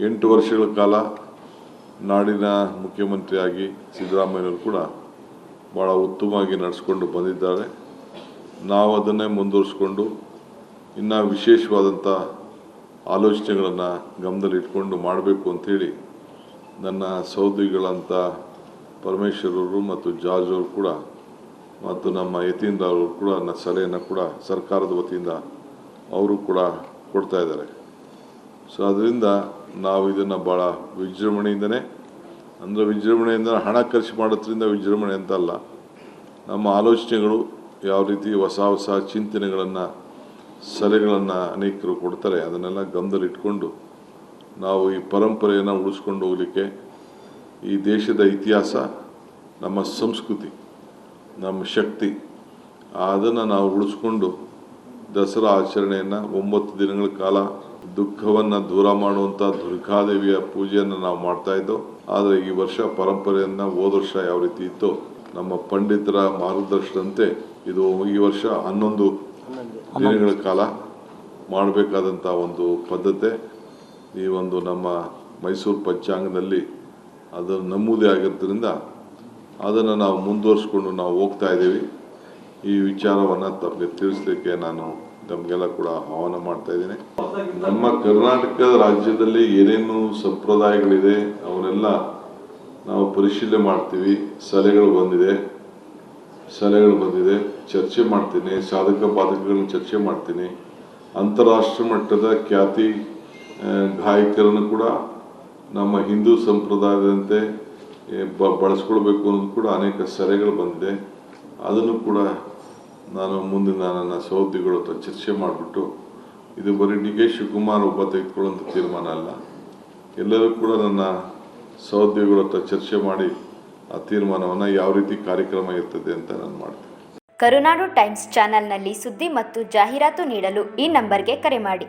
8 ವರ್ಷಗಳ ಕಾಲ ನಾಡಿನ ಮುಖ್ಯಮಂತ್ರಿಯಾಗಿ ಸಿದ್ದರಾಮಯ್ಯನವರು ಕೂಡ ಭಾಳ ಉತ್ತಮವಾಗಿ ನಡೆಸ್ಕೊಂಡು ಬಂದಿದ್ದಾರೆ. ನಾವು ಅದನ್ನೇ ಮುಂದುವರಿಸ್ಕೊಂಡು ಇನ್ನೂ ವಿಶೇಷವಾದಂಥ ಆಲೋಚನೆಗಳನ್ನು ಗಮನದಲ್ಲಿಟ್ಕೊಂಡು ಮಾಡಬೇಕು ಅಂಥೇಳಿ ನನ್ನ ಸಹೋದರಿಗಳಂಥ ಪರಮೇಶ್ವರವರು ಮತ್ತು ಜಾರ್ಜ್ ಅವರು ಕೂಡ ಮತ್ತು ನಮ್ಮ ಯತೀಂದ್ರ ಅವರು ಕೂಡ ನನ್ನ ಸಲಹೆಯನ್ನು ಕೂಡ ಸರ್ಕಾರದ ವತಿಯಿಂದ ಅವರು ಕೂಡ ಕೊಡ್ತಾ ಇದ್ದಾರೆ. ಸೊ ಅದರಿಂದ ನಾವು ಇದನ್ನು ಭಾಳ ವಿಜೃಂಭಣೆಯಿಂದನೇ ವಿಜೃಂಭಣೆಯಿಂದ ಹಣ ಖರ್ಚು ಮಾಡೋದ್ರಿಂದ ವಿಜೃಂಭಣೆ ಅಂತ ಅಲ್ಲ, ನಮ್ಮ ಆಲೋಚನೆಗಳು ಯಾವ ರೀತಿ ಹೊಸ ಹೊಸ ಚಿಂತನೆಗಳನ್ನು ಸಲಹೆಗಳನ್ನು ಅನೇಕರು ಕೊಡ್ತಾರೆ, ಅದನ್ನೆಲ್ಲ ಗಮನದಲ್ಲಿಟ್ಕೊಂಡು ನಾವು ಈ ಪರಂಪರೆಯನ್ನು ಉಳಿಸ್ಕೊಂಡು ಹೋಗಲಿಕ್ಕೆ ಈ ದೇಶದ ಇತಿಹಾಸ, ನಮ್ಮ ಸಂಸ್ಕೃತಿ, ನಮ್ಮ ಶಕ್ತಿ ಅದನ್ನು ನಾವು ಉಳಿಸ್ಕೊಂಡು ದಸರಾ ಆಚರಣೆಯನ್ನು 9 ದಿನಗಳ ಕಾಲ ದುಃಖವನ್ನು ದೂರ ಮಾಡುವಂಥ ದುರ್ಗಾದೇವಿಯ ಪೂಜೆಯನ್ನು ನಾವು ಮಾಡ್ತಾಯಿದ್ದೋ. ಆದರೆ ಈ ವರ್ಷ ಪರಂಪರೆಯನ್ನು ಹೋದ ವರ್ಷ ಯಾವ ರೀತಿ ಇತ್ತೋ ನಮ್ಮ ಪಂಡಿತರ ಮಾರ್ಗದರ್ಶನದಂತೆ ಇದು ಈ ವರ್ಷ 11 ದಿನಗಳ ಕಾಲ ಮಾಡಬೇಕಾದಂಥ ಒಂದು ಪದ್ಧತಿ ಈ ಒಂದು ನಮ್ಮ ಮೈಸೂರು ಪಂಚಾಂಗದಲ್ಲಿ ಅದು ನಮೂದೇ ಆಗಿದ್ದರಿಂದ ಅದನ್ನು ನಾವು ಮುಂದುವರಿಸ್ಕೊಂಡು ನಾವು ಹೋಗ್ತಾ ಇದ್ದೀವಿ. ಈ ವಿಚಾರವನ್ನು ತಮಗೆ ತಿಳಿಸ್ಲಿಕ್ಕೆ ನಾನು ತಮಗೆಲ್ಲ ಕೂಡ ಆಹ್ವಾನ ಮಾಡ್ತಾ ಇದ್ದೀನಿ. ನಮ್ಮ ಕರ್ನಾಟಕ ರಾಜ್ಯದಲ್ಲಿ ಏನೇನು ಸಂಪ್ರದಾಯಗಳಿದೆ ಅವನ್ನೆಲ್ಲ ನಾವು ಪರಿಶೀಲನೆ ಮಾಡ್ತೀವಿ. ಸಲಹೆಗಳು ಬಂದಿದೆ, ಚರ್ಚೆ ಮಾಡ್ತೀನಿ, ಸಾಧಕ ಬಾಧಕಗಳನ್ನ ಚರ್ಚೆ ಮಾಡ್ತೀನಿ. ಅಂತಾರಾಷ್ಟ್ರೀಯ ಮಟ್ಟದ ಖ್ಯಾತಿ ಗಾಯಕರನ್ನು ಕೂಡ ನಮ್ಮ ಹಿಂದೂ ಸಂಪ್ರದಾಯದಂತೆ ಬಳಸ್ಕೊಳ್ಬೇಕು ಅನ್ನೋದು ಕೂಡ ಅನೇಕ ಸಲಹೆಗಳು ಬಂದಿದೆ. ಅದನ್ನು ಕೂಡ ನಾನು ಮುಂದಿನ ನನ್ನ ಸಹೋದ್ಯೋಗಿಗಳ ಹತ್ರ ಚರ್ಚೆ ಮಾಡಿಬಿಟ್ಟು ಇದು ಬರೀ ಡಿ ಕೆ ಶಿವಕುಮಾರ್ ಒಬ್ಬ ತೆಗೆದುಕೊಳ್ಳುವಂಥ ತೀರ್ಮಾನ ಅಲ್ಲ, ಎಲ್ಲರೂ ಕೂಡ ನನ್ನ ಸಹೋದ್ಯೋಗಿಗಳ ಹತ್ರ ಚರ್ಚೆ ಮಾಡಿ ಆ ತೀರ್ಮಾನವನ್ನು ಯಾವ ರೀತಿ ಕಾರ್ಯಕ್ರಮ ಇರ್ತದೆ ಅಂತ ನಾನು ಮಾಡ್ತೀನಿ. ಕರುನಾಡು ಟೈಮ್ಸ್ ಚಾನೆಲ್ನಲ್ಲಿ ಸುದ್ದಿ ಮತ್ತು ಜಾಹೀರಾತು ನೀಡಲು ಈ ನಂಬರ್ಗೆ ಕರೆ ಮಾಡಿ.